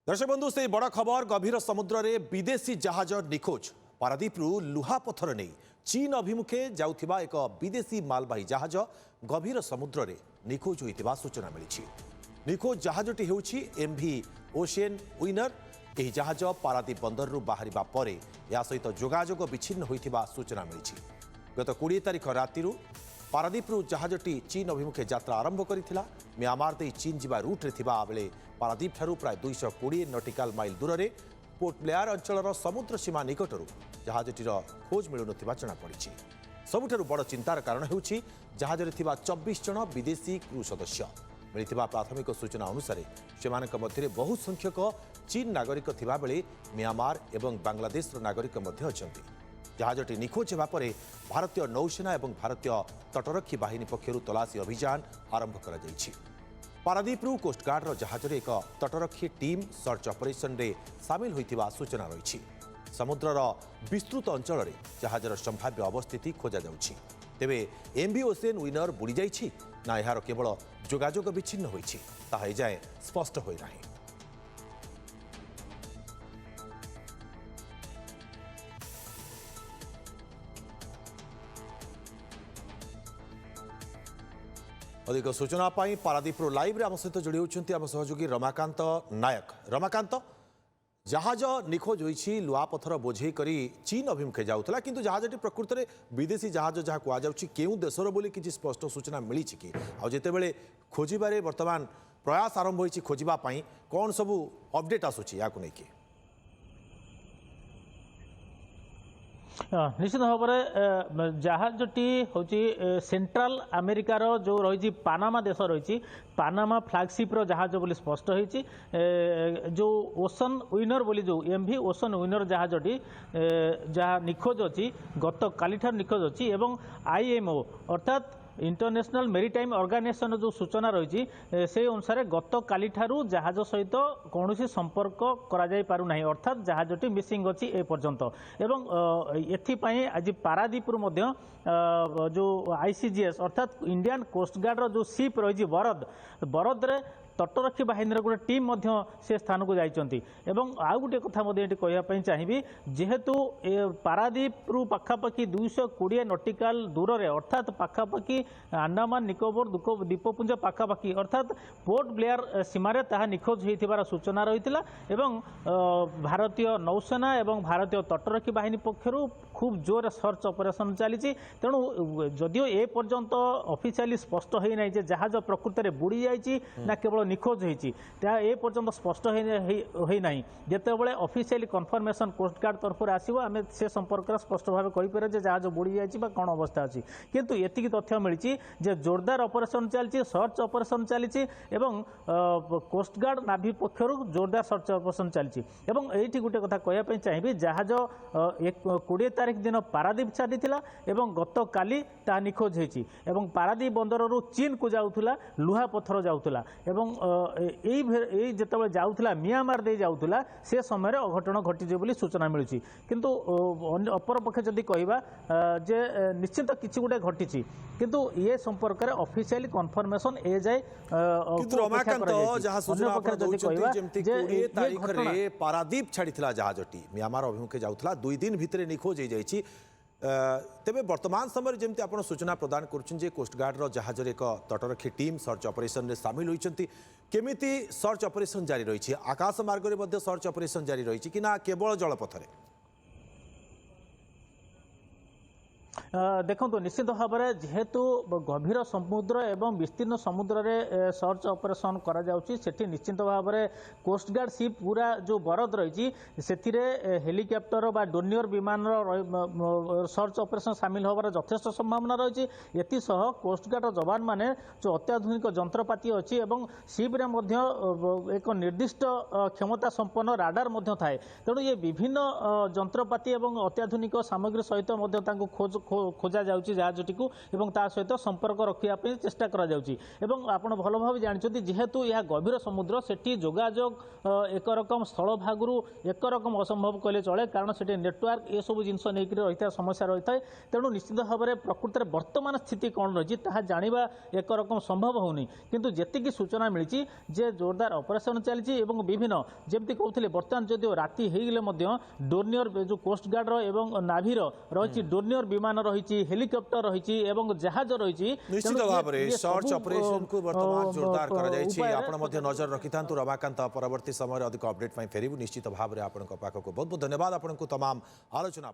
दर्शक बंधु से बड़ खबर गभीर समुद्र रे विदेशी जहाज निखोज पारादीपरू लुहापथर नहीं चीन अभिमुखे जाउथिबा एक विदेशी मालवाही जहाज गभीर समुद्र रे निखोज होइतिबा सूचना मिली। निखोज जहाजटी हेउछि एमवी ओशियन विनर। यह जहाज पारादीप बंदररू बाहरिबा परे या सहित जोगाजोग विच्छिन्न होइतिबा सूचना मिली। गत 20 तारिख रातिरू पारादीपरू जहाजटी चीन अभिमुखे यात्रा आरंभ करिथिला। म्यांमार दे चीन जिबा रूट रे थिबा बेले पारादीप ठारू प्राय 220 नॉटिकल माइल दूर रे पोर्ट ब्लेयर अंचलर समुद्र सीमा निकटरू जहाजटीर खोज मिलुनथिबा जଣାपड़ी। सबुठारू बड़ चिंतार कारण हेउछि जहाजरे थिबा 24 जन विदेशी क्रू सदस्य। मिलिथिबा प्राथमिक सूचना अनुसार सेमानक मध्यरे बहु संख्यक चीन नागरिक थिबा बेले म्यांमार एवं बांग्लादेश नागरिक मध्य अछंती। जहाजटी निखोज हेबा परे भारतीय नौसेना एवं भारतीय तटरक्षी बाहिनी पक्षरु तलाशी अभियान आरंभ करा जायछि। पारादीपरू कोस्टगार्डर जहाजरे एक तटरक्षी टीम सर्च ऑपरेशन रे सामिल होइतिबा सूचना रहिछि। समुद्रर विस्तृत अंचल रे जहाजर संभाव्य अवस्थिति खोजा जाउछि। तेबे एमवी ओशियन विनर बुड़ी जाइछि ना एहार केवल जोगाजोग विच्छिन्न होइछि ताहा एजाए स्पष्ट होई नाही। अधिक सूचना पाई पारादीपरू लाइव रे आम सहित जोड़ी होती आम सहयोगी रमाकांत नायक। रमाकांत, जहाज निखोज होइछि लुहापथर बोझे करी चीन अभिमुखे जाउथला किंतु जहाजटी प्रकृत में विदेशी जहाज जहाँ कहुच्छी केउ देशर बोली किसी स्पष्ट सूचना मिली कि आतेबले खोजबारे वर्तमान प्रयास आरंभ होइछि खोजिबा पई कौन सबू अपडेट आसुछि या नहीं? निश्चित भाव में जहाजटी हूँ सेंट्रल अमेरिकार जो रही पानामा देश रही पानामा फ्लैगशिप्र जहाज बोली स्पष्ट होती। जो ओशन विनर बोली जो एमवी ओशन विनर जहाजटी जहाँ निखोज अच्छी गत काली निखोज अच्छी एवं आईएमओ अर्थात इंटरनेशनल मेरीटाइम ऑर्गेनाइजेशन जो सूचना रही से अनुसार गत काली जहाज सहित कौन संपर्क करा जाय पारु नाही अर्थात जहाजटी मिसिंग अच्छी ए पर्यंत। एवं एथिपाई आज पारादीपरू मध्य जो आईसीजीएस अर्थात इंडियन कोस्टगार्डर जो शिप रही बरद रे तटरक्षी बाहिनीर गोटे टीम से स्थान को जाइछंती। एवं आउ गोटे कथा कहवाई चाहिए जेहेतु पारादीपरू पाखापाखि 220 नॉटिकल दूर रे अर्थात पाखापाखि अंडमान निकोबर द्वीपपुंज पाखापाखि अर्थात पोर्ट ब्लेयर सीमार ताहा निखोज होइथिबार सूचना रहिथिला। एवं भारतीय नौसेना एवं भारतीय तटरक्षी बाहिनी पक्षरु खूब जोर सर्च ऑपरेशन चली। तेणु जदियो ए पर्यंत ऑफिशियली स्पष्ट होई नै जे जहाज प्रकृत में बुड़ी जाइछि ना केवल निखोज होइछि ए पर्यंत स्पष्ट होई नाही। जेतेबेले ऑफिशियली कन्फर्मेशन कोस्टगार्ड तरफ आसीबो आमे से संपर्क स्पष्ट भाव कहि पारे जे जहाज बुड़ी जाइछि बा कोन अवस्था अछि। किंतु एतिकी तथ्य मिलिछि जे जोरदार ऑपरेशन चलछि सर्च ऑपरेशन चलछि एवं कोस्टगार्ड नाभी पक्षरु जोरदार सर्च ऑपरेशन चलछि। एवं एठी गुटे कथा कहया पई चाहिबी जहाज 20 तारिख दिन पारादीप छाडिथिला एवं गत काली ता निखोज होइछि एवं पारादीप बंदररू चीन को जाउथुला लुहा पत्थर जाउथुला एवं जेतेबेले जाउथुला म्यांमार दे जाउथुला से समय अघटन घटी बोली सूचना मिलुछि। किंतु अपर पक्षे जदि कहबा जे निश्चित किछि गुटे घटिछि किंतु ये संपर्क रे ऑफिशियली कन्फर्मेशन ए जाय रमाकांत जहाँ सूचना जेमति 20 तारिख रे पारादीप छाडिथिला जहाजटी म्यांमार अभिमुखे जाउथला 2 दिन भितरे निखोज हो जाइछि। तेबे वर्तमान समय जमती आप सूचना प्रदान कर कोस्टगार्डर जहाज एक तटरक्षी टीम सर्च ऑपरेशन रे सामिल होइछंती केमिति सर्च ऑपरेशन जारी रही आकाश मार्ग रे सर्च ऑपरेशन जारी रही कि ना केवल जलपथरे? देखो निश्चित भाव में जेहेतु गभीर समुद्र एवं विस्तीर्ण समुद्र रे सर्च ऑपरेशन करा जाउची सेठी निश्चित भाव में कोस्टगार्ड शिप पूरा जो बरद रही हेलिकॉप्टर बा डोनियर विमान सर्च ऑपरेशन सामिल होबार यथेष्ट संभावना रही। एसह कोस्टगार्ड जवान माने जो अत्याधुनिक जंत्रपाति अच्छी एवं शिप रे मध्य एक निर्दिष्ट क्षमता संपन्न राडार मध्य थाए। तेणु ये विभिन्न जंत्रपाति एवं अत्याधुनिक सामग्री सहित खोज खोजा जाउची जहाजटी को एवं ता सहित संपर्क रखिया पे चेष्टा करा जाउची एवं आपण भलो भाव जानछथि जेहेतु यह गभीर समुद्र सेठी जोगाजोग एक रकम स्थल भागरु एक रकम असंभव कहले चले कारण सेठी नेटवर्क ए सब जिंस नै रही समस्या रही है तेणु निश्चित भाव में प्रकृति में वर्तमान स्थिति कौन रही है जाना एक रकम संभव होनी किंतु जेतिकी सूचना मिली जे जोरदार ऑपरेशन चली विभिन्न जमी कहते बर्तमान जदिव राति होगले डोर्नियर जो कोस्ट गार्ड एवं नाभीर रही डोर्नियर विमान रही हेलिकॉप्टर रही जहाज रही निश्चित भाव में सर्च ऑपरेशन को वर्तमान जोरदार करा जायछि आपण मध्ये नजर रखिथांतु रमाकांत परवर्ती समय अधिक अपडेट फेरबू निश्चित भाव में आपण पाखक बहुत बहुत धन्यवाद आपण तमाम आलोचना।